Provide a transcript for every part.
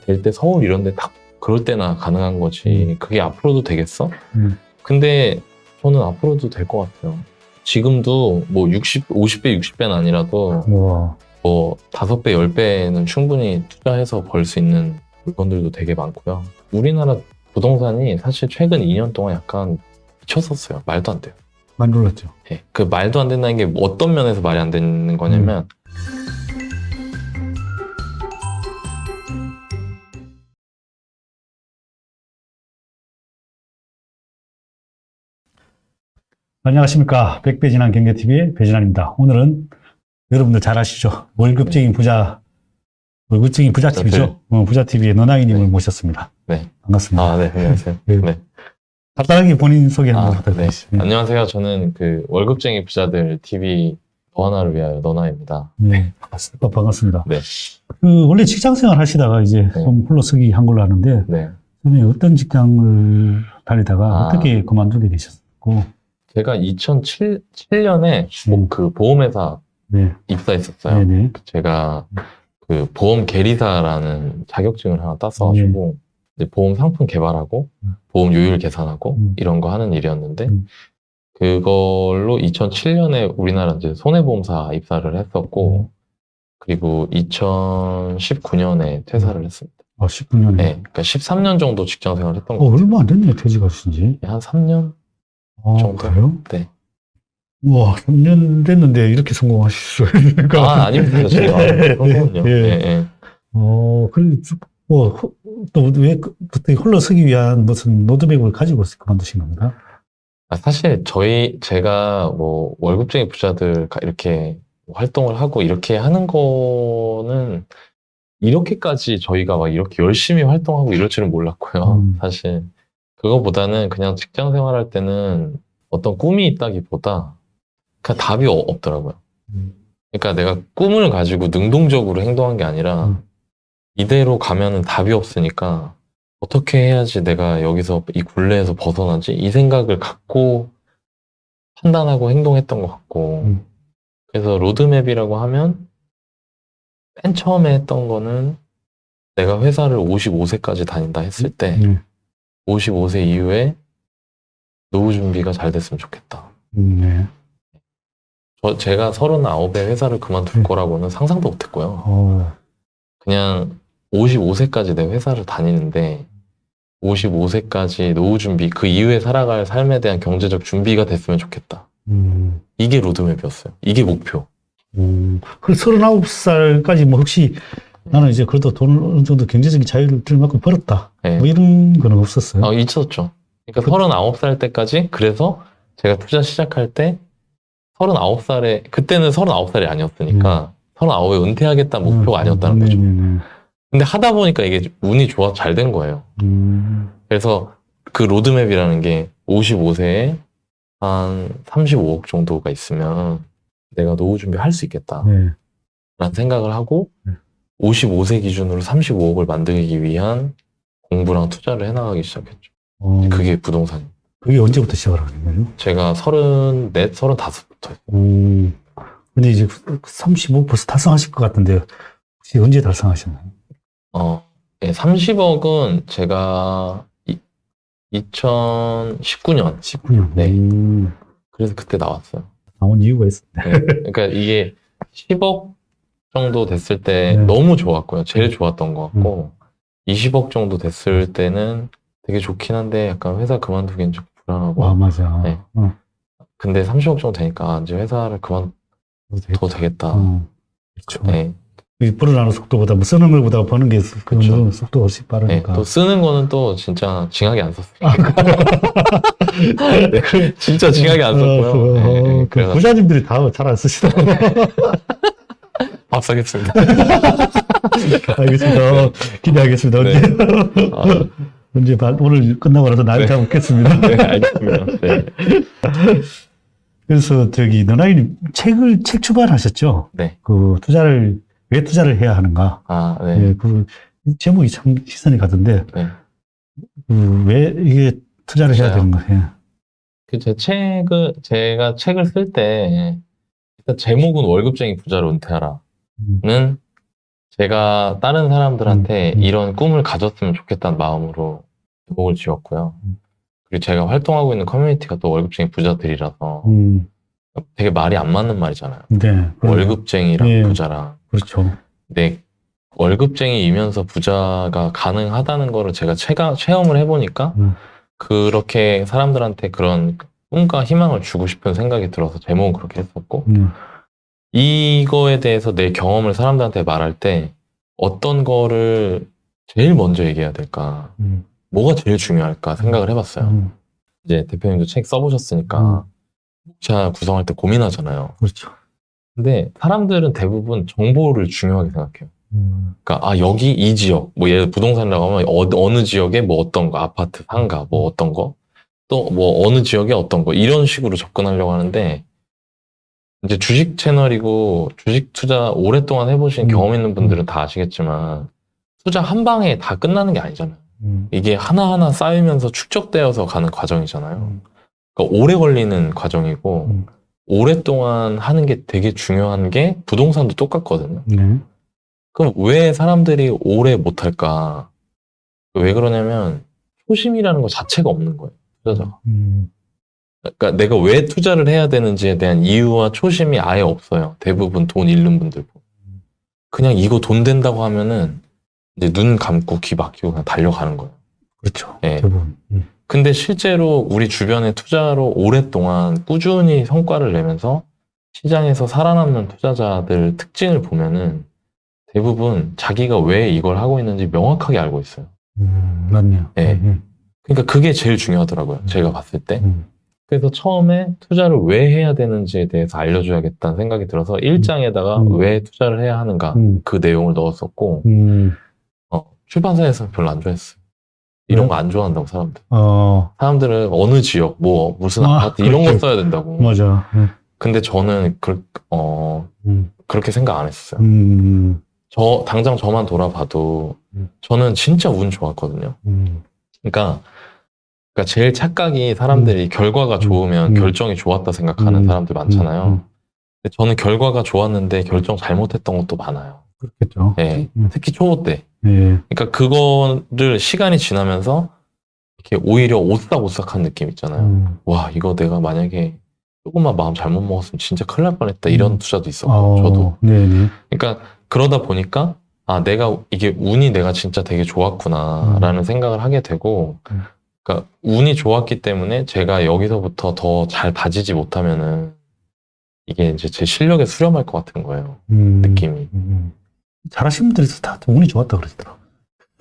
될 때 서울 이런 데 딱 그럴 때나 가능한 거지. 그게 앞으로도 되겠어? 근데 저는 앞으로도 될 것 같아요. 지금도 뭐 50배, 60배는 아니라도 우와. 뭐 5배, 10배는 충분히 투자해서 벌 수 있는 물건들도 되게 많고요. 우리나라 부동산이 사실 최근 2년 동안 약간 미쳤었어요. 말도 안 돼요. 많이 놀랐죠. 예, 그 말도 안 된다는 게 어떤 면에서 말이 안 되는 거냐면 안녕하십니까. 백배진환 경제TV의 배진환입니다. 오늘은 여러분들 잘 아시죠? 월급쟁이 부자TV죠. 부자TV의 너나이님을 모셨습니다. 네. 반갑습니다. 아, 네, 안녕하세요. 네. 네. 간단하게 본인 소개 한번 네. 부탁드리겠습니다. 안녕하세요. 저는 그 월급쟁이 부자들 TV 더 하나를 위하여 너나입니다. 네, 반갑습니다. 네. 원래 직장 생활 하시다가 이제 좀 홀로서기 한 걸로 아는데, 네. 선생님 어떤 직장을 다니다가 어떻게 그만두게 되셨고? 제가 2007년에 그 보험회사 입사했었어요. 네네. 제가 그 보험 계리사라는 자격증을 하나 땄어가지고 이제 보험 상품 개발하고 보험 요율 계산하고 이런 거 하는 일이었는데 그걸로 2007년에 우리나라 이제 손해보험사 입사를 했었고 그리고 2019년에 퇴사를 했습니다. 아, 19년에? 네, 그러니까 13년 정도 직장 생활을 했던 것 같아요. 얼마 안 됐네요, 퇴직하신지. 한 3년 정도? 그래요? 네. 우와, 3년 됐는데 이렇게 성공하실 수 있습니까? 아닙니다. 제가 성공은요. 예. 또 왜 그때 홀로서기 위한 무슨 로드맵을 가지고 그만두신 겁니다? 사실 제가 뭐 월급쟁이 부자들 이렇게 활동을 하고 이렇게 하는 거는 이렇게까지 저희가 막 이렇게 열심히 활동하고 이럴 줄은 몰랐고요. 사실 그거보다는 그냥 직장 생활할 때는 어떤 꿈이 있다기보다 그냥 답이 없더라고요. 그러니까 내가 꿈을 가지고 능동적으로 행동한 게 아니라 이대로 가면은 답이 없으니까 어떻게 해야지 내가 여기서 이 굴레에서 벗어나지? 이 생각을 갖고 판단하고 행동했던 것 같고 그래서 로드맵이라고 하면 맨 처음에 했던 거는 내가 회사를 55세까지 다닌다 했을 때 55세 이후에 노후 준비가 잘 됐으면 좋겠다. 제가 39에 회사를 그만둘 거라고는 상상도 못했고요. 그냥 55세까지 내 회사를 다니는데 55세까지 노후 준비, 그 이후에 살아갈 삶에 대한 경제적 준비가 됐으면 좋겠다. 이게 로드맵이었어요. 이게 목표. 그 39살까지 뭐 혹시 나는 이제 그래도 돈을 어느 정도 경제적인 자유를 들 만큼 벌었다. 네. 뭐 이런 거는 없었어요? 있었죠. 그러니까 39살 때까지 그래서 제가 투자 시작할 때 39살에, 그때는 39살이 아니었으니까 39에 은퇴하겠다는 목표가 아니었다는 거죠. 근데 하다 보니까 이게 운이 좋아서 잘 된 거예요. 그래서 그 로드맵이라는 게 55세에 한 35억 정도가 있으면 내가 노후 준비할 수 있겠다. 라는 생각을 하고 55세 기준으로 35억을 만들기 위한 공부랑 투자를 해나가기 시작했죠. 그게 부동산이에요. 그게 언제부터 시작을 하는 거예요? 제가 34, 35부터 했어요. 근데 이제 35 벌써 달성하실 것 같은데 혹시 언제 달성하셨나요? 30억은 제가 2019년. 19년. 네. 그래서 그때 나왔어요. 나온 이유가 있었네. 네. 그러니까 이게 10억 정도 됐을 때 너무 좋았고요. 제일 좋았던 것 같고 20억 정도 됐을 때는 되게 좋긴 한데 약간 회사 그만두기엔 좀 불안하고. 맞아. 네. 근데 30억 정도 되니까 이제 회사를 그만둬도 되겠다. 그렇죠. 네. 벌어나는 속도보다 뭐 쓰는 것보다 버는 게 그렇죠. 속도가 훨씬 빠르니까. 네, 또 쓰는 거는 또 진짜 징하게 안 썼어요. 네, 진짜 징하게 안 썼고요. 그 부자님들이 다 잘 안 쓰시더라고요. 밥 사겠습니다. 알겠습니다. 기대하겠습니다. 언제 오늘 끝나고 나서 날 잡겠습니다. 네, 알겠습니다. 네. 그래서 너나이님 책 출간하셨죠? 네. 왜 투자를 해야 하는가? 네. 그 제목이 참 시선이 가던데, 네. 왜 이게 투자를 해야 되는 거예요? 제가 책을 쓸 때, 일단 제목은 월급쟁이 부자로 은퇴하라는 제가 다른 사람들한테 음. 이런 꿈을 가졌으면 좋겠다는 마음으로 제목을 지었고요. 그리고 제가 활동하고 있는 커뮤니티가 또 월급쟁이 부자들이라서 되게 말이 안 맞는 말이잖아요. 네. 월급쟁이랑 예. 부자랑. 그렇죠. 근데 월급쟁이이면서 부자가 가능하다는 거를 제가 체험을 해보니까 그렇게 사람들한테 그런 꿈과 희망을 주고 싶은 생각이 들어서 제목은 그렇게 했었고 이거에 대해서 내 경험을 사람들한테 말할 때 어떤 거를 제일 먼저 얘기해야 될까? 뭐가 제일 중요할까 생각을 해봤어요. 이제 대표님도 책 써보셨으니까 자 구성할 때 고민하잖아요. 그렇죠. 근데 사람들은 대부분 정보를 중요하게 생각해요. 그러니까 아 여기 이 지역 뭐 예를 부동산이라고 하면 어느 지역에 뭐 어떤 거 아파트 상가 뭐 어떤 거 또 뭐 어느 지역에 어떤 거 이런 식으로 접근하려고 하는데 이제 주식 채널이고 주식 투자 오랫동안 해보신 경험 있는 분들은 다 아시겠지만 투자 한 방에 다 끝나는 게 아니잖아요. 이게 하나하나 쌓이면서 축적되어서 가는 과정이잖아요. 그러니까 오래 걸리는 과정이고 오랫동안 하는 게 되게 중요한 게 부동산도 똑같거든요. 그럼 왜 사람들이 오래 못할까? 왜 그러냐면 초심이라는 것 자체가 없는 거예요. 투자자가. 그러니까 내가 왜 투자를 해야 되는지에 대한 이유와 초심이 아예 없어요. 대부분 돈 잃는 분들. 그냥 이거 돈 된다고 하면은 이제 눈 감고 귀 막히고 그냥 달려가는 거예요. 그렇죠. 네. 대부분. 근데 실제로 우리 주변의 투자로 오랫동안 꾸준히 성과를 내면서 시장에서 살아남는 투자자들 특징을 보면은 대부분 자기가 왜 이걸 하고 있는지 명확하게 알고 있어요. 맞네요. 네. 그러니까 그게 제일 중요하더라고요. 제가 봤을 때. 그래서 처음에 투자를 왜 해야 되는지에 대해서 알려줘야겠다는 생각이 들어서 1장에다가 왜 투자를 해야 하는가 그 내용을 넣었었고 출판사에서는 별로 안 좋아했어요. 이런 거 안 좋아한다고 사람들. 사람들은 어느 지역, 뭐 무슨 아파트 이런 거 써야 된다고. 맞아. 근데 저는 그렇게 생각 안 했었어요. 당장 저만 돌아봐도 저는 진짜 운 좋았거든요. 그러니까 제일 착각이 사람들이 결과가 좋으면 결정이 좋았다 생각하는 사람들 많잖아요. 근데 저는 결과가 좋았는데 결정 잘못했던 것도 많아요. 그렇겠죠. 네. 특히 초보 때. 예. 그러니까 그거를 시간이 지나면서 이렇게 오히려 오싹오싹한 느낌 있잖아요. 와, 이거 내가 만약에 조금만 마음 잘못 먹었으면 진짜 큰일 날 뻔했다. 이런 투자도 있었고, 저도. 네네. 그러니까 그러다 보니까 아, 이게 운이 내가 진짜 되게 좋았구나라는 생각을 하게 되고, 그러니까 운이 좋았기 때문에 제가 여기서부터 더 잘 다지지 못하면은 이게 이제 제 실력에 수렴할 것 같은 거예요. 느낌이. 잘하신 분들이 다 운이 좋았다 그러시더라고요.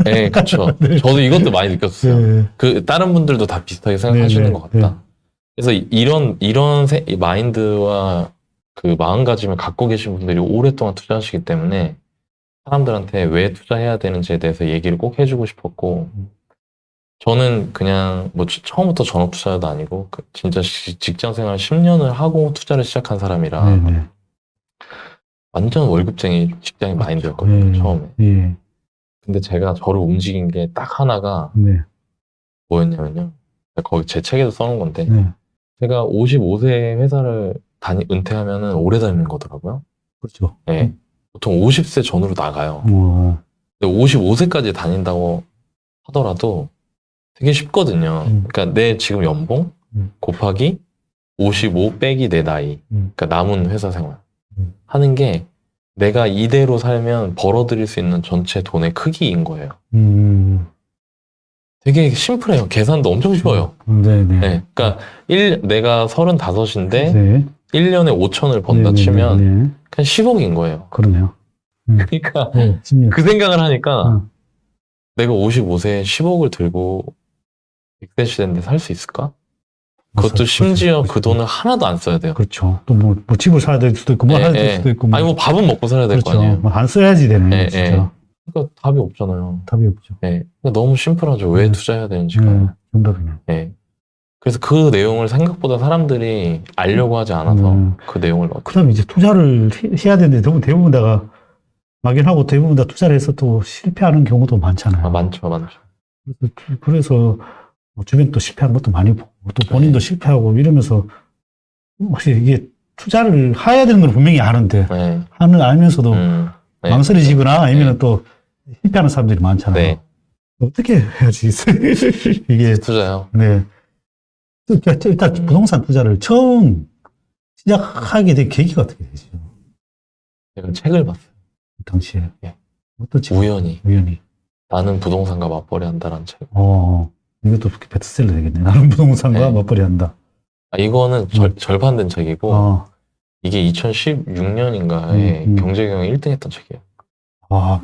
네, 그렇죠. 네. 저도 이것도 많이 느꼈어요. 네. 다른 분들도 다 비슷하게 생각하시는 네, 것 같다. 그래서 이런 마인드와 그 마음가짐을 갖고 계신 분들이 오랫동안 투자하시기 때문에 사람들한테 왜 투자해야 되는지에 대해서 얘기를 꼭 해주고 싶었고, 저는 그냥 뭐 처음부터 전업 투자도 아니고 진짜 직장 생활 10년을 하고 투자를 시작한 사람이라 완전 월급쟁이 직장인 마인드였거든요, 처음에. 예. 근데 제가 저를 움직인 게 딱 하나가 뭐였냐면요. 거기 제 책에도 써놓은 건데 제가 55세 회사를 은퇴하면은 오래 다니는 거더라고요. 그렇죠. 네. 보통 50세 전후로 나가요. 근데 55세까지 다닌다고 하더라도 되게 쉽거든요. 그러니까 내 지금 연봉 곱하기 55 빼기 내 나이. 그러니까 남은 회사 생활. 하는 게 내가 이대로 살면 벌어들일 수 있는 전체 돈의 크기인 거예요. 되게 심플해요. 계산도 엄청 쉬워요. 네. 그러니까 내가 35인데 1년에 5천을 번다 치면 그냥 10억인 거예요. 그러네요. 그러니까 그 생각을 하니까 내가 55세에 10억을 들고 100세 시대인데 살 수 있을까? 그것도 심지어 그 돈을 하나도 안 써야 돼요. 그렇죠. 또 뭐 집을 사야 될 수도 있고 뭐 해야 될 수도 있고. 아니 뭐 밥은 먹고 살아야 될 거 아니에요. 안 써야지 되네. 진짜. 그러니까 답이 없잖아요. 답이 없죠. 네. 그러니까 너무 심플하죠. 왜 투자해야 되는지가. 정답이네. 네. 그래서 그 내용을 생각보다 사람들이 알려고 하지 않아서 그 내용을 넣었죠. 그 다음에 이제 투자를 해야 되는데 대부분 내가 막연하고 대부분 다 투자를 해서 또 실패하는 경우도 많잖아요. 많죠. 그래서 주변 또 실패하는 것도 많이 보고 또 본인도 실패하고 이러면서 혹시 이게 투자를 해야 되는 건 분명히 아는데 알면서도 네. 망설여지거나 아니면 또 실패하는 사람들이 많잖아요. 네. 어떻게 해야지? 이게, 투자요. 네. 일단 부동산 투자를 처음 시작하게 된 계기가 어떻게 되죠? 제가 책을 봤어요. 그 당시에. 예. 어떤 책? 우연히. 우연히. 나는 부동산과 맞벌이 한다라는 책. 이것도 베스트셀러 되겠네. 나는 부동산과 네. 맞벌이 한다. 이거는 절판된 책이고, 이게 2016년인가에 경제경영 1등 했던 책이에요.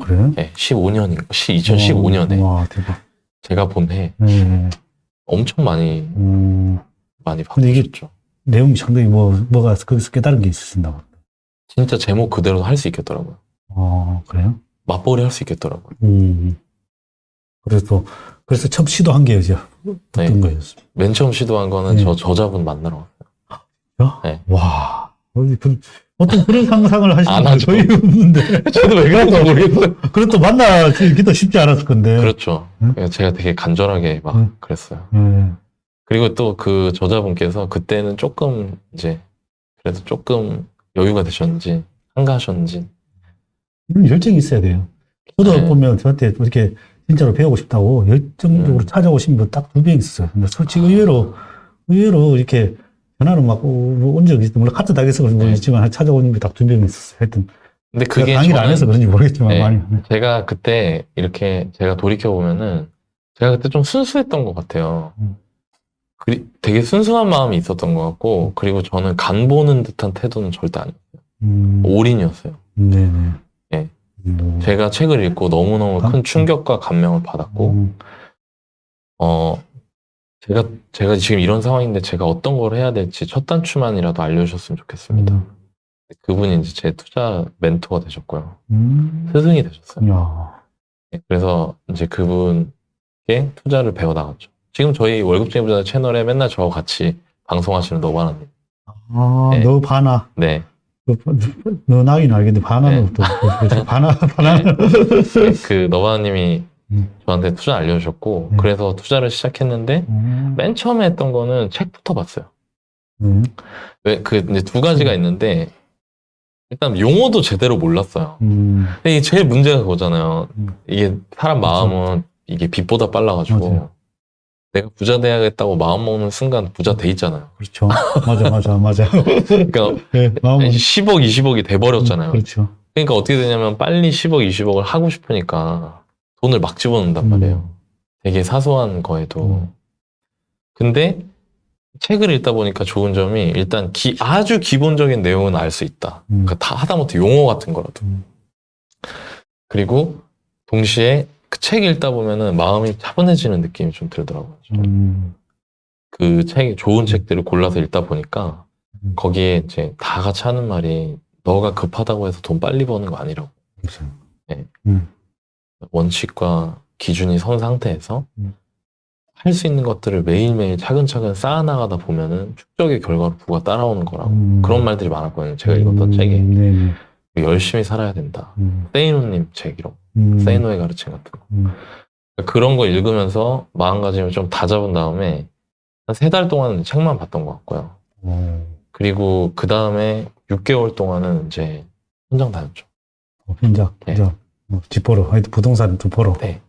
그래요? 네, 2015년에. 와, 대박. 제가 본 해 네. 엄청 많이 근데 이게 바꾸셨죠. 내용이 상당히 뭐가 거기서 깨달은 게 있으신다고. 진짜 제목 그대로 할 수 있겠더라고요. 그래요? 맞벌이 할 수 있겠더라고요. 그래서 처음 시도한 게 이제 어떤 거였어요? 맨 처음 시도한 거는 네. 저 저자분 만나러 왔어요. 네. 와, 어떤 그런 상상을 안 하시는 하죠. 거의 없는데. 저도 왜 그런지 모르겠어요. 그것도 만나기도 쉽지 않았을 건데. 그렇죠. 응? 제가 되게 간절하게 막 응. 그랬어요. 네. 그리고 또 그 저자분께서 그때는 조금 이제 그래도 조금 여유가 되셨는지 한가하셨는지 이런 열정이 있어야 돼요. 저도 네. 보면 저한테 이렇게 진짜로 배우고 싶다고 열정적으로 찾아오신 분 딱 2명 있었어요. 근데 솔직히 의외로 이렇게 전화로 막 온 적이 있어요. 물론 카트 당해서 그런지 모르겠지만 찾아오는 게 딱 2명 있었어요. 하여튼. 근데 그게 강의를 안 해서 그런지 모르겠지만 네. 많이. 제가 그때 이렇게 제가 돌이켜보면은 제가 그때 좀 순수했던 것 같아요. 되게 순수한 마음이 있었던 것 같고, 그리고 저는 간 보는 듯한 태도는 절대 아니었어요. 올인이었어요. 네네. 예. 제가 책을 읽고 너무너무 큰 충격과 감명을 받았고, 제가 지금 이런 상황인데 제가 어떤 걸 해야 될지 첫 단추만이라도 알려주셨으면 좋겠습니다. 그분이 이제 제 투자 멘토가 되셨고요. 스승이 되셨어요. 야. 예, 그래서 이제 그분께 투자를 배워나갔죠. 지금 저희 월급쟁이 부자 채널에 맨날 저와 같이 방송하시는 너바나님. 네. 너 바나. 네. 너 나이는 알겠는데 바나는 네. 또 바나. 네, 그 너바나님이 저한테 투자 알려주셨고, 네. 그래서 투자를 시작했는데, 맨 처음에 했던 거는 책부터 봤어요. 왜, 이제 두 가지가 있는데, 일단 용어도 제대로 몰랐어요. 근데 이게 제일 문제가 그거잖아요. 이게 사람 마음은 이게 빛보다 빨라가지고, 맞아요. 내가 부자 돼야겠다고 마음 먹는 순간 부자 돼 있잖아요. 그렇죠. 맞아. 그러니까 네, 마음은 10억, 20억이 돼버렸잖아요. 그렇죠. 그러니까 어떻게 되냐면 빨리 10억, 20억을 하고 싶으니까 돈을 막 집어넣는단 말이에요. 되게 사소한 거에도. 근데 책을 읽다 보니까 좋은 점이 일단 아주 기본적인 내용은 알 수 있다. 그러니까 다 하다못해 용어 같은 거라도. 그리고 동시에 그 책 읽다 보면은 마음이 차분해지는 느낌이 좀 들더라고요. 그 좋은 책들을 골라서 읽다 보니까 거기에 이제 다 같이 하는 말이 너가 급하다고 해서 돈 빨리 버는 거 아니라고. 네. 원칙과 기준이 선 상태에서 할 수 있는 것들을 매일매일 차근차근 쌓아나가다 보면은 축적의 결과로 부가 따라오는 거라고. 그런 말들이 많았거든요. 제가 읽었던 책에. 열심히 살아야 된다. 세이노님 책 이런 세이노의 가르침 같은 거. 그런 거 읽으면서 마음가짐을 좀 다잡은 다음에 한 3달 동안은 책만 봤던 것 같고요. 그리고 그 다음에 6개월 동안은 이제 현장 다녔죠. 현장. 네. 집 보러. 하여튼 부동산 좀 보러. 네.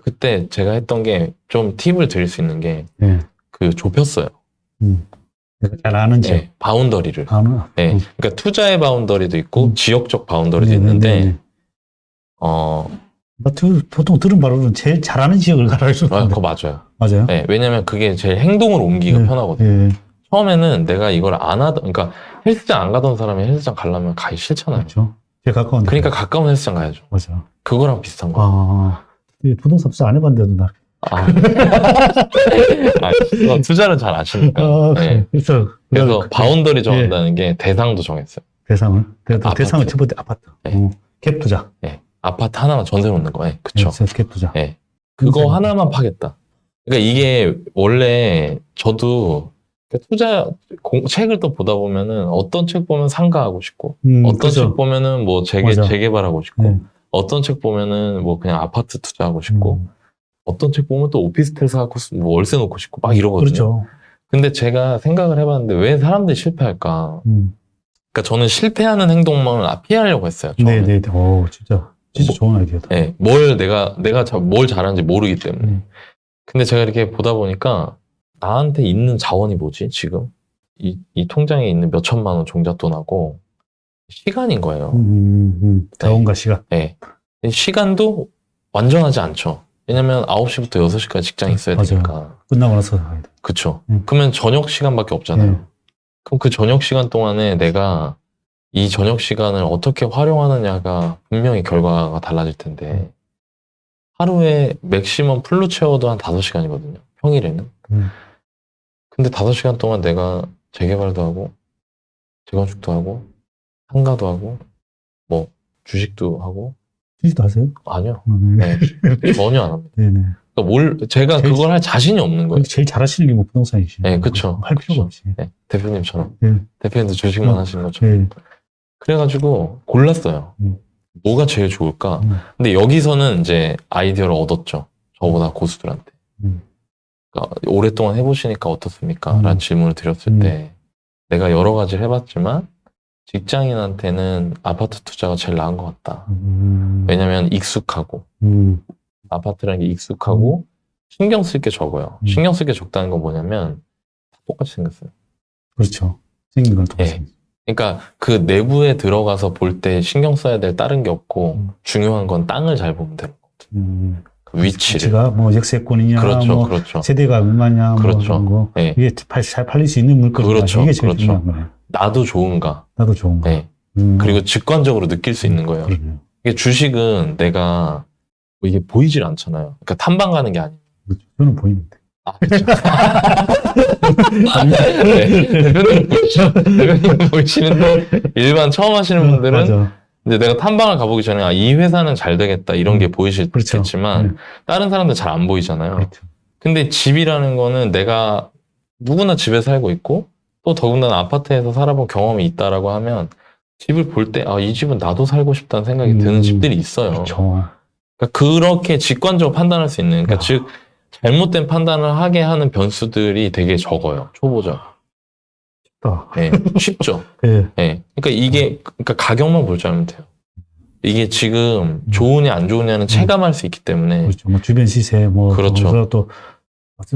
그때 제가 했던 게 좀 팁을 드릴 수 있는 게 좁혔어요. 내가 잘 아는 집. 네, 바운더리를. 네. 그러니까 투자의 바운더리도 있고 지역적 바운더리도 있는데 보통 들은 바로는 제일 잘하는 지역을 가라 해서. 그거 맞아요. 맞아요. 네, 왜냐면 그게 제일 행동을 옮기기가 편하거든요. 처음에는 내가 이걸 안 하던, 그러니까 헬스장 안 가던 사람이 헬스장 가려면 가기 싫잖아요. 그렇죠. 제일 가까운. 그러니까 가까운 헬스장 가야죠. 맞아. 그거랑 비슷한 거예요. 부동산 투자 안 해봤는데도 나. 투자는 잘 아시니까. 네. 그래서 바운더리 정한다는 게 대상도 정했어요. 대상을 첫 번째 아파트. 갭 투자. 네. 아파트 하나만 전세 놓는 거예요. 그쵸. 갭 투자. 네. 그거 하나만 파겠다. 그러니까 이게 원래 저도 책을 또 보다 보면은 어떤 책 보면 상가하고 싶고, 어떤 그렇죠. 책 보면은 뭐 재개발하고 싶고, 어떤 책 보면은 뭐 그냥 아파트 투자하고 싶고, 어떤 책 보면 또 오피스텔 사고 뭐 월세 놓고 싶고 막 이러거든요. 그렇죠. 근데 제가 생각을 해봤는데 왜 사람들이 실패할까? 그러니까 저는 실패하는 행동만 피하려고 했어요. 처음에. 네네. 오, 진짜 좋은 아이디어다. 네, 내가 뭘 잘하는지 모르기 때문에. 근데 제가 이렇게 보다 보니까 나한테 있는 자원이 뭐지, 지금? 이 통장에 있는 몇 천만 원 종잣돈하고 시간인 거예요. 자원과 시간. 네. 시간도 완전하지 않죠. 왜냐면 9시부터 6시까지 직장에 있어야 맞아요. 되니까. 끝나고 나서 가야 돼. 그쵸. 그러면 저녁 시간밖에 없잖아요. 그럼 그 저녁 시간 동안에 내가 이 저녁 시간을 어떻게 활용하느냐가 분명히 결과가 달라질 텐데 하루에 맥시멈 풀로 채워도 한 5시간이거든요. 평일에는. 근데 5시간 동안 내가 재개발도 하고 재건축도 하고 상가도 하고 뭐 주식도 하고 주식도 하세요? 아니요. 네. 네. 전혀 안 합니다. 네네. 그러니까 제가 그걸 할 자신이 없는 거예요. 제일 잘하시는 게 뭐 부동산이시죠. 네, 그쵸. 할 필요가 없이. 네, 대표님처럼. 네. 대표님도 주식만 하시는 것처럼. 네. 그래가지고 골랐어요. 뭐가 제일 좋을까? 근데 여기서는 이제 아이디어를 얻었죠. 저보다 고수들한테. 그러니까 오랫동안 해보시니까 어떻습니까? 라는 질문을 드렸을 때 내가 여러 가지를 해봤지만 직장인한테는 아파트 투자가 제일 나은 것 같다. 왜냐면 익숙하고 아파트라는 게 익숙하고 신경 쓸 게 적어요. 신경 쓸 게 적다는 건 뭐냐면 똑같이 생겼어요. 그렇죠. 생긴 건 똑같이. 네. 그러니까 그 내부에 들어가서 볼 때 신경 써야 될 다른 게 없고 중요한 건 땅을 잘 보면 되는 거거든요. 그 위치를. 가치가 뭐 역세권이냐, 그렇죠, 뭐 그렇죠. 세대가 얼마냐, 그렇죠. 뭐 그런 거. 네. 이게 잘 팔릴 수 있는 물건이냐. 그렇죠, 이게 제일 그렇죠. 중요한 거예요. 나도 좋은가. 나도 좋은 거. 네. 그리고 직관적으로 느낄 수 있는 거예요. 그러네요. 이게 주식은 내가 뭐 이게 보이질 않잖아요. 그러니까 탐방 가는 게 아니에요. 그렇죠. 저는 보이는데. 아, 그렇죠. 네. 대표님 보이시는데 일반 처음 하시는 분들은 맞아. 이제 내가 탐방을 가보기 전에 이 회사는 잘 되겠다 이런 게 보이시겠지만 그렇죠. 다른 사람들 잘 안 보이잖아요. 그렇죠. 근데 집이라는 거는 내가 누구나 집에 살고 있고 또 더군다나 아파트에서 살아본 경험이 있다라고 하면 집을 볼 때 이 집은 나도 살고 싶다는 생각이 드는 집들이 있어요. 그렇죠. 그러니까 그렇게 직관적으로 판단할 수 있는, 그러니까 즉 잘못된 판단을 하게 하는 변수들이 되게 적어요. 초보자. 네, 쉽죠. 네. 네. 그러니까 그러니까 가격만 볼 줄 알면 돼요. 이게 지금 좋으냐 안 좋으냐는 체감할 수 있기 때문에. 그렇죠. 뭐 주변 시세, 뭐. 그렇죠. 또,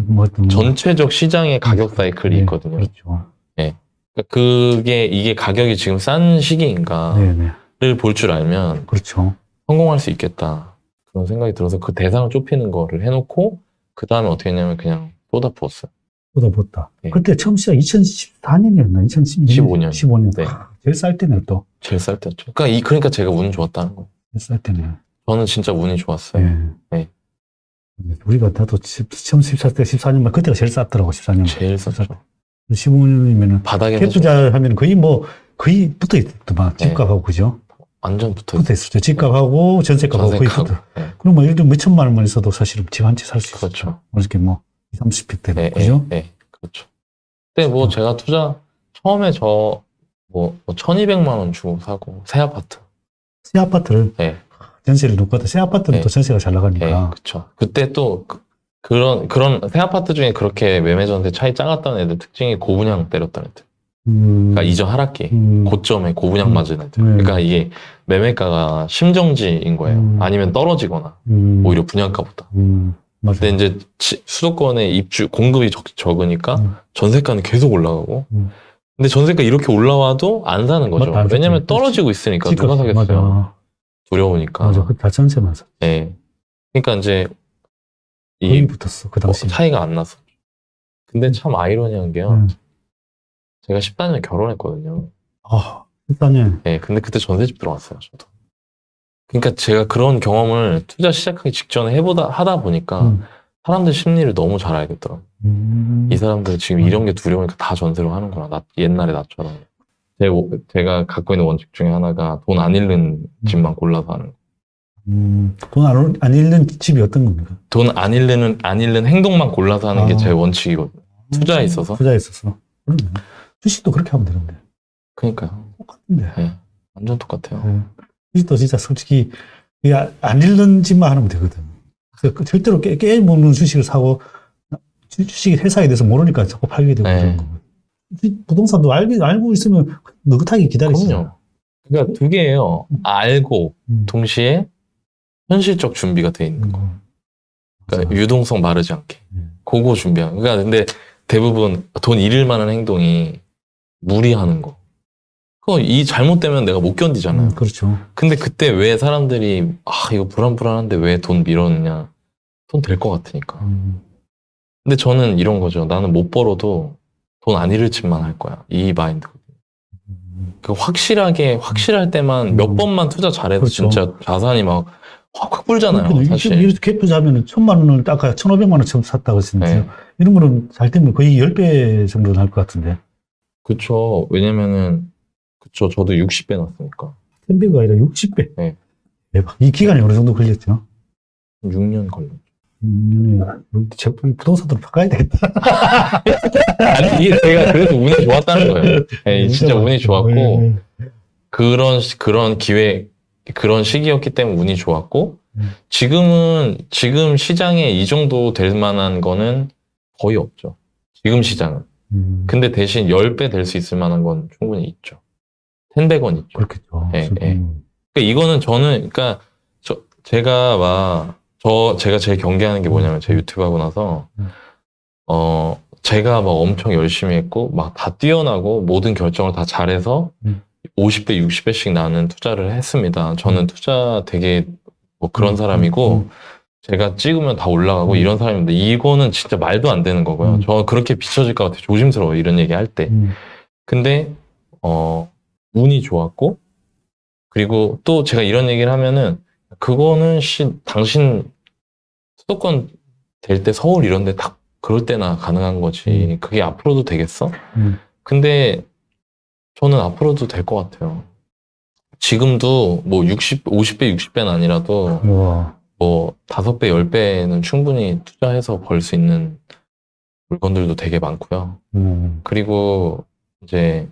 뭐, 전체적 시장의 가격 사이클이 있거든요. 그렇죠. 네. 그러니까 이게 가격이 지금 싼 시기인가를 볼 줄 알면. 그렇죠. 성공할 수 있겠다. 그런 생각이 들어서 그 대상을 좁히는 거를 해놓고, 그 다음에 어떻게 했냐면 그냥 쏟아부었어요. 쏟아부었다. 네. 그때 처음 시작 2014년이었나? 15년. 15년. 네. 제일 쌀 때네, 또. 제일 쌀 때였죠. 그러니까 제가 운이 좋았다는 거예요. 제일 쌀 때네. 저는 진짜 운이 좋았어요. 네. 네. 우리가 나도 처음 14년만, 그때가 제일 쌌더라고, 14년. 제일 쌌죠. 15년이면은. 바닥에 캡 투자 하면 거의 붙어 있더만. 집값하고, 그죠? 완전 붙어 있었죠. 집값하고 전세값하고 거의 붙어. 네. 그러면 예를 들면 몇 천만 원만 있어도 사실은 집 한 채 살 수 있죠. 그렇죠. 어저께 뭐, 20, 30평대. 네, 그죠? 네, 그렇죠. 근데 뭐 제가 처음에 1200만 원 주고 사고, 새 아파트. 새 아파트를. 네. 전세를 놓고 새 아파트는 네. 또 전세가 잘 나가니까. 네, 그렇죠. 그때 또 그런 새 아파트 중에 그렇게 매매 전세 차이 작았다는 애들 특징이 고분양 때렸다는 애들. 그러니까 이전 하락기 고점에 고분양 맞은 애들. 그러니까 이게 매매가가 심정지인 거예요. 아니면 떨어지거나 오히려 분양가보다. 맞아요. 근데 이제 수도권의 공급이 적으니까 전세가는 계속 올라가고. 근데 전세가 이렇게 올라와도 안 사는 거죠. 맞다, 안 왜냐면 사죠. 떨어지고 있으니까 집값, 누가 사겠어요. 맞아. 두려우니까. 맞아. 다 전세만 사. 네. 그러니까 이제 거의 붙었어, 그 당시. 차이가 안 났어. 근데 참 아이러니한 게요. 제가 14년에 결혼했거든요. 14년. 네, 근데 그때 전세집 들어왔어요, 저도. 그러니까 제가 그런 경험을 투자 시작하기 직전에 하다 보니까 사람들 심리를 너무 잘 알겠더라고요. 이 사람들 지금 이런 게 두려우니까 다 전세로 하는구나. 옛날에 나처럼. 제가 갖고 있는 원칙 중에 하나가 돈 안 잃는 집만 골라서 하는 거. 돈 안 잃는 집이 어떤 겁니까? 돈 안 잃는 행동만 골라서 하는 게 제 원칙이거든요. 투자에 있어서. 투자에 있어서. 주식도 그렇게 하면 되는데. 그러니까요. 똑같은데. 네, 완전 똑같아요. 주식도 진짜 솔직히 안 잃는 집만 하면 되거든. 그래서 절대로 깨 먹는 주식을 사고 주식 회사에 대해서 모르니까 자꾸 팔게 되고 그런 거거든. 부동산도 알고 있으면 느긋하게 기다리시죠. 그럼요. 그러니까 두 개예요. 알고 동시에 현실적 준비가 돼 있는 거. 그러니까 맞아요. 유동성 마르지 않게. 음. 그거 준비하는. 그러니까 근데 대부분 돈 잃을 만한 행동이 무리하는 거. 그거 이 잘못되면 내가 못 견디잖아요. 그렇죠. 근데 그때 왜 사람들이 이거 불안불안한데 왜 돈 밀었느냐. 돈 될 것 같으니까. 근데 저는 이런 거죠. 나는 못 벌어도 돈 안 잃을 짓만 할 거야. 이 마인드거든요. 그 확실할 때만 몇 번만 투자 잘해도 그렇죠. 진짜 자산이 막 확 불잖아요. 사실. 이렇게 갭 투자하면 1,000만 원을 아까 1,500만 원 처음 샀다고 했으니까요. 네. 이런 거는 잘 되면 거의 10배 정도는 할 것 같은데. 그쵸. 왜냐면은, 그쵸. 저도 60배 났으니까. 10배가 아니라 60배. 네. 대박. 이 기간이 어느 정도 걸렸죠? 6년 걸렸죠. 부동산으로 바꿔야 되겠다. 아니, 이게 제가 그래서 운이 좋았다는 거예요. 네, 진짜 운이 좋았고, 네. 그런 기회, 그런 시기였기 때문에 운이 좋았고, 지금 시장에 이 정도 될 만한 거는 거의 없죠. 지금 시장은. 근데 대신 10배 될 수 있을 만한 건 충분히 있죠. 10배건 있죠. 그렇겠죠. 네, 네. 그러니까 이거는 저는, 그러니까, 제가 제일 경계하는 게 뭐냐면, 제 유튜브 하고 나서, 제가 막 엄청 열심히 했고, 막 다 뛰어나고, 모든 결정을 다 잘해서, 50배, 60배씩 나는 투자를 했습니다. 저는 투자 되게 뭐 그런 사람이고, 제가 찍으면 다 올라가고 이런 사람인데, 이거는 진짜 말도 안 되는 거고요. 저 그렇게 비춰질 것 같아요. 조심스러워요. 이런 얘기 할 때. 근데, 운이 좋았고, 그리고 또 제가 이런 얘기를 하면은, 그거는 당신 수도권 될 때 서울 이런 데 딱 그럴 때나 가능한 거지. 그게 앞으로도 되겠어? 근데 저는 앞으로도 될 것 같아요. 지금도 뭐 50배, 60배는 아니라도 우와. 뭐 5배, 10배는 충분히 투자해서 벌 수 있는 물건들도 되게 많고요. 그리고 이제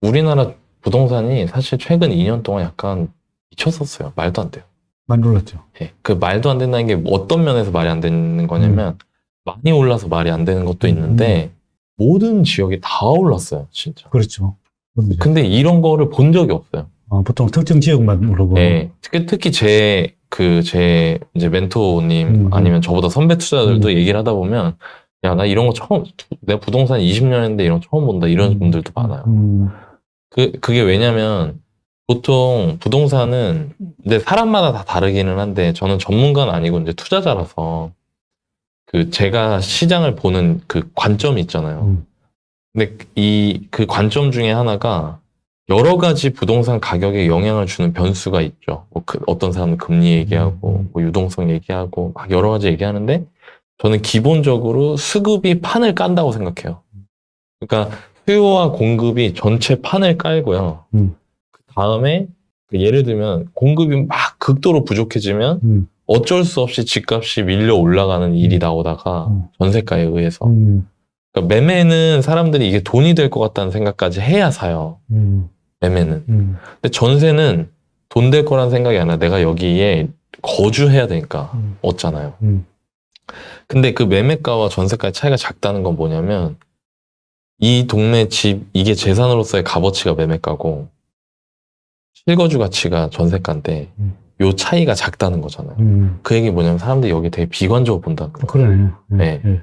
우리나라 부동산이 사실 최근 2년 동안 약간 미쳤었어요. 말도 안 돼요. 많이 놀랐죠. 예, 그 말도 안 된다는 게 어떤 면에서 말이 안 되는 거냐면 많이 올라서 말이 안 되는 것도 있는데 모든 지역이 다 올랐어요, 진짜. 그렇죠. 근데 이런 거를 본 적이 없어요. 보통 특정 지역만 오르고. 예, 특히 제 이제 멘토님 아니면 저보다 선배 투자자들도 얘기를 하다 보면 야, 나 이런 거 내가 부동산 20년 했는데 이런 거 처음 본다 이런 분들도 많아요. 그게 왜냐면 보통 부동산은 근데 사람마다 다 다르기는 한데 저는 전문가는 아니고 이제 투자자라서 제가 시장을 보는 그 관점이 있잖아요. 근데 그 관점 중에 하나가 여러 가지 부동산 가격에 영향을 주는 변수가 있죠. 뭐 어떤 사람은 금리 얘기하고 뭐 유동성 얘기하고 막 여러 가지 얘기하는데 저는 기본적으로 수급이 판을 깐다고 생각해요. 그러니까 수요와 공급이 전체 판을 깔고요. 그 다음에 예를 들면 공급이 막 극도로 부족해지면 어쩔 수 없이 집값이 밀려 올라가는 일이 나오다가 전세가에 의해서 그러니까 매매는 사람들이 이게 돈이 될 것 같다는 생각까지 해야 사요. 매매는. 근데 전세는 돈 될 거란 생각이 아니라 내가 여기에 거주해야 되니까 얻잖아요. 근데 그 매매가와 전세가의 차이가 작다는 건 뭐냐면 이 동네 집 이게 재산으로서의 값어치가 매매가고 실거주 가치가 전세가인데 요 차이가 작다는 거잖아요. 그 얘기 뭐냐면 사람들이 여기 되게 비관적으로 본다는 거예요. 그러네. 네. 네.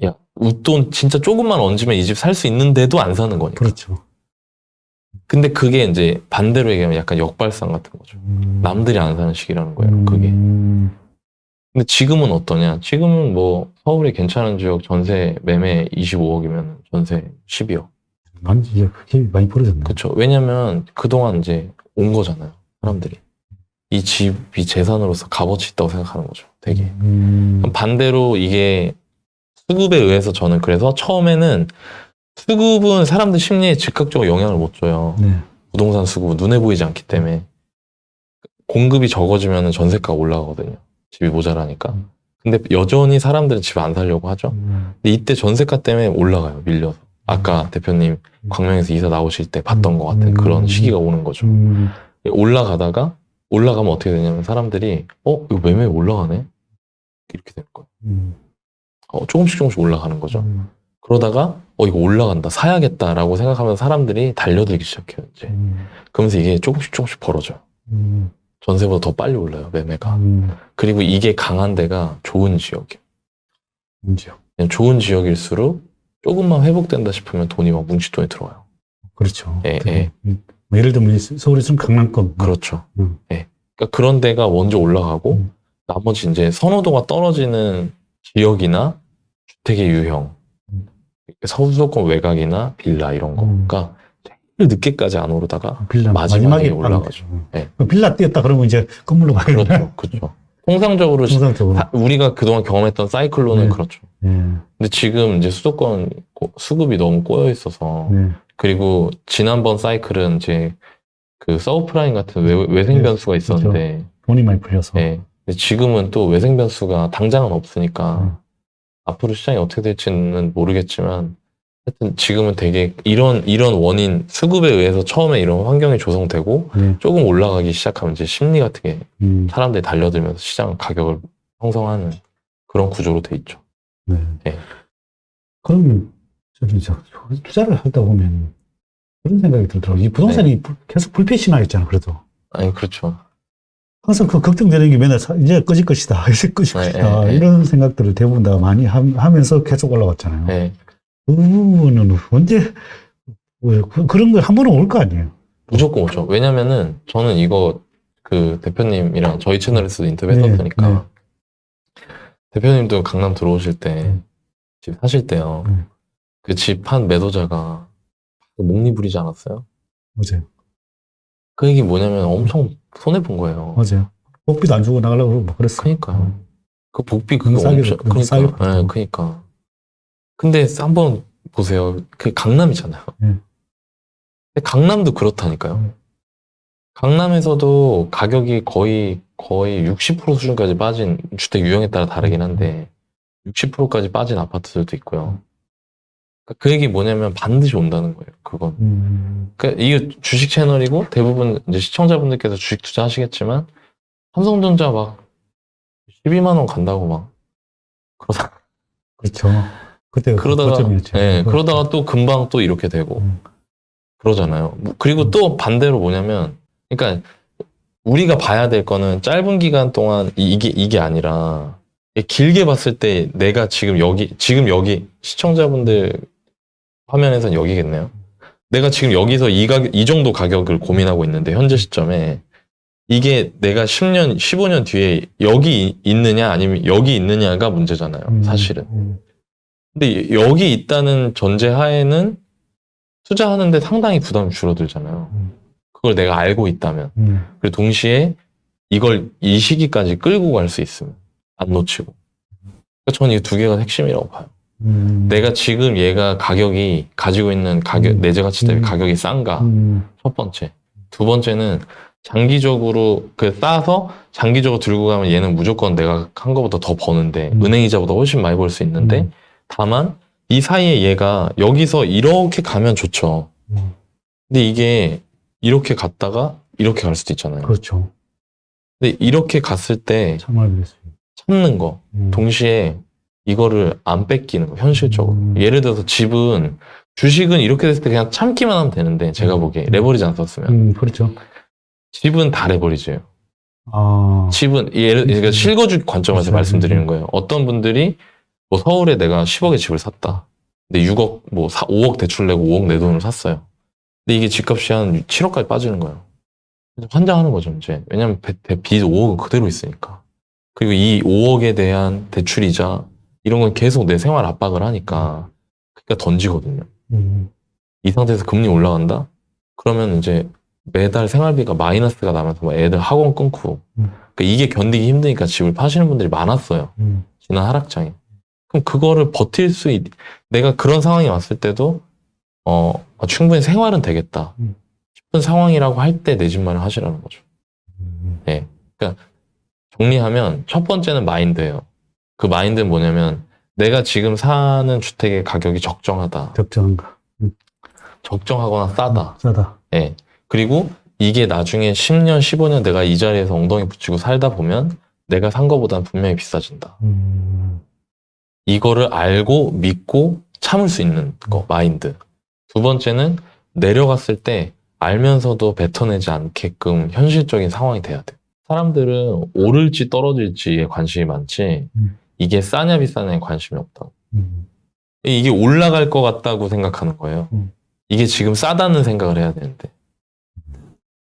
야, 웃돈 진짜 조금만 얹으면 이 집 살 수 있는데도 안 사는 거니까. 그렇죠. 근데 그게 이제 반대로 얘기하면 약간 역발상 같은 거죠. 남들이 안 사는 식이라는 거예요, 그게. 근데 지금은 어떠냐? 지금은 뭐 서울이 괜찮은 지역 전세 매매 25억이면 전세 12억. 이제 그게 많이 벌어졌네. 그렇죠. 왜냐면 그동안 이제 온 거잖아요, 사람들이. 이 집이 재산으로서 값어치 있다고 생각하는 거죠, 되게. 그럼 반대로 이게 수급에 의해서 저는 그래서 처음에는 수급은 사람들 심리에 즉각적으로 영향을 못 줘요. 네. 부동산 수급은 눈에 보이지 않기 때문에. 공급이 적어지면 전세가가 올라가거든요. 집이 모자라니까. 근데 여전히 사람들은 집 안 살려고 하죠. 근데 이때 전세가 때문에 올라가요, 밀려서. 아까 대표님 광명에서 이사 나오실 때 봤던 것 같은 그런 시기가 오는 거죠. 올라가다가 올라가면 어떻게 되냐면 사람들이 이거 매매 올라가네? 이렇게 될 거예요. 조금씩 올라가는 거죠. 그러다가 이거 올라간다, 사야겠다라고 생각하면 사람들이 달려들기 시작해요. 이제 그러면서 이게 조금씩 벌어져요. 전세보다 더 빨리 올라요, 매매가. 그리고 이게 강한 데가 좋은 지역이에요. 문제요. 좋은 지역일수록 조금만 회복된다 싶으면 돈이 막 뭉칫돈이 들어와요. 그렇죠. 예, 예. 뭐 예를 들면 서울에서는 강남권. 그렇죠. 예. 그러니까 그런 데가 먼저 올라가고 나머지 이제 선호도가 떨어지는 지역이나 주택의 유형, 서울수도권 외곽이나 빌라 이런 거가 제일 늦게까지 안 오르다가 빌라 마지막에 올라가죠. 네. 빌라 뛰었다 그러면 이제 건물로 가야 그렇죠. 그렇죠. 통상적으로 우리가 그동안 경험했던 사이클론은 네. 그렇죠. 근데 지금 이제 수도권 수급이 너무 꼬여 있어서 그리고 지난번 사이클은 이제 그 서브프라임 같은 외생 변수가 있었는데 그렇죠. 돈이 많이 풀려서. 네. 근데 지금은 또 외생 변수가 당장은 없으니까 앞으로 시장이 어떻게 될지는 모르겠지만 하여튼 지금은 되게 이런 원인 수급에 의해서 처음에 이런 환경이 조성되고 조금 올라가기 시작하면 이제 심리 같은 게 사람들이 달려들면서 시장 가격을 형성하는 그런 구조로 돼 있죠. 네. 네. 그러면 투자를 하다 보면 그런 생각이 들더라고요. 이 부동산이 계속 불패심하겠잖아, 그래도. 아니, 그렇죠. 항상 그 걱정되는 게 맨날 이제 꺼질 것이다, 이제 꺼질 것이다, 이런 생각들을 대부분 다 많이 하면서 계속 올라왔잖아요. 네. 그 부분은 언제, 그런 거 한 번은 올 거 아니에요? 무조건 오죠. 왜냐면은 저는 이거 그 대표님이랑 저희 채널에서도 인터뷰 했었으니까 대표님도 강남 들어오실 때 집 사실 때요. 그 집 한 매도자가 목리 부리지 않았어요? 맞아요. 그 얘기 뭐냐면 엄청 손해본 거예요. 맞아요. 복비도 안 주고 나가려고 그러고 막 그랬어요. 그니까요. 그 복비 그거 싸게 엄청, 너무 싸게 그니까. 받죠. 네, 그니까. 근데 한번 보세요. 그 강남이잖아요. 근데 강남도 그렇다니까요. 강남에서도 가격이 거의 60% 수준까지 빠진, 주택 유형에 따라 다르긴 한데 60%까지 빠진 아파트들도 있고요. 그러니까 그 얘기 뭐냐면 반드시 온다는 거예요. 그건. 그러니까 이게 주식 채널이고 대부분 이제 시청자분들께서 주식 투자하시겠지만 삼성전자 막 12만 원 간다고 막 그러다가 그렇죠. 그때가 고점이었죠. 네, 그러다가 또 금방 또 이렇게 되고 그러잖아요. 그리고 또 반대로 뭐냐면 그러니까 우리가 봐야 될 거는 짧은 기간 동안 이게 아니라 길게 봤을 때 내가 지금 여기 시청자분들 화면에선 여기겠네요. 내가 지금 여기서 이 정도 가격을 고민하고 있는데 현재 시점에 이게 내가 10년, 15년 뒤에 여기 있느냐 아니면 여기 있느냐가 문제잖아요. 사실은. 근데 여기 있다는 전제 하에는 투자하는데 상당히 부담이 줄어들잖아요. 그걸 내가 알고 있다면. 그리고 동시에 이걸 이 시기까지 끌고 갈 수 있으면 안 놓치고. 그러니까 저는 이 두 개가 핵심이라고 봐요. 내가 지금 얘가 가격이 가지고 있는 내재 가치 대비 가격이 싼가? 첫 번째. 두 번째는 장기적으로 싸서 장기적으로 들고 가면 얘는 무조건 내가 한 거보다 더 버는데 은행이자보다 훨씬 많이 벌 수 있는데 다만 이 사이에 얘가 여기서 이렇게 가면 좋죠. 근데 이게 이렇게 갔다가 이렇게 갈 수도 있잖아요. 그렇죠. 근데 이렇게 갔을 때 참는 거 동시에 이거를 안 뺏기는 거 현실적으로. 예를 들어서 주식은 이렇게 됐을 때 그냥 참기만 하면 되는데 제가 보기에 레버리지 안 썼으면 그렇죠. 집은 다 레버리지예요. 아. 집은 그러니까 실거주 관점에서 말씀드리는 거예요. 어떤 분들이 뭐 서울에 내가 10억에 집을 샀다. 근데 6억 5억 대출 내고 5억 내 돈으로 샀어요. 근데 이게 집값이 한 7억까지 빠지는 거예요. 환장하는 거죠, 이제. 왜냐면 빚 5억은 그대로 있으니까. 그리고 이 5억에 대한 대출이자 이런 건 계속 내 생활 압박을 하니까 그러니까 던지거든요. 이 상태에서 금리 올라간다? 그러면 이제 매달 생활비가 마이너스가 나면서 뭐 애들 학원 끊고 그러니까 이게 견디기 힘드니까 집을 파시는 분들이 많았어요. 지난 하락장에. 그럼 그거를 내가 그런 상황이 왔을 때도 충분히 생활은 되겠다 싶은 상황이라고 할 때 내 집 마련하시라는 거죠. 네. 그러니까 정리하면 첫 번째는 마인드예요. 그 마인드는 뭐냐면 내가 지금 사는 주택의 가격이 적정하다. 적정한가. 적정하거나 싸다. 싸다. 네. 그리고 이게 나중에 10년, 15년 내가 이 자리에서 엉덩이 붙이고 살다 보면 내가 산 거보다는 분명히 비싸진다. 이거를 알고 믿고 참을 수 있는 거, 마인드. 두 번째는 내려갔을 때 알면서도 뱉어내지 않게끔 현실적인 상황이 돼야 돼. 사람들은 오를지 떨어질지에 관심이 많지, 이게 싸냐 비싸냐에 관심이 없다고. 이게 올라갈 것 같다고 생각하는 거예요. 이게 지금 싸다는 생각을 해야 되는데.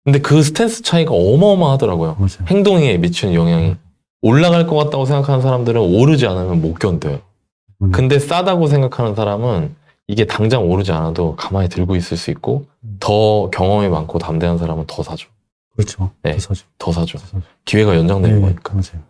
근데 그 스탠스 차이가 어마어마하더라고요. 맞아요. 행동에 미치는 영향이. 올라갈 것 같다고 생각하는 사람들은 오르지 않으면 못 견뎌요. 근데 싸다고 생각하는 사람은 이게 당장 오르지 않아도 가만히 들고 있을 수 있고, 더 경험이 많고 담대한 사람은 더 사죠. 그렇죠. 네. 더 사죠. 더 사죠. 더 사죠. 기회가 연장되는 네, 거니까. 맞아요.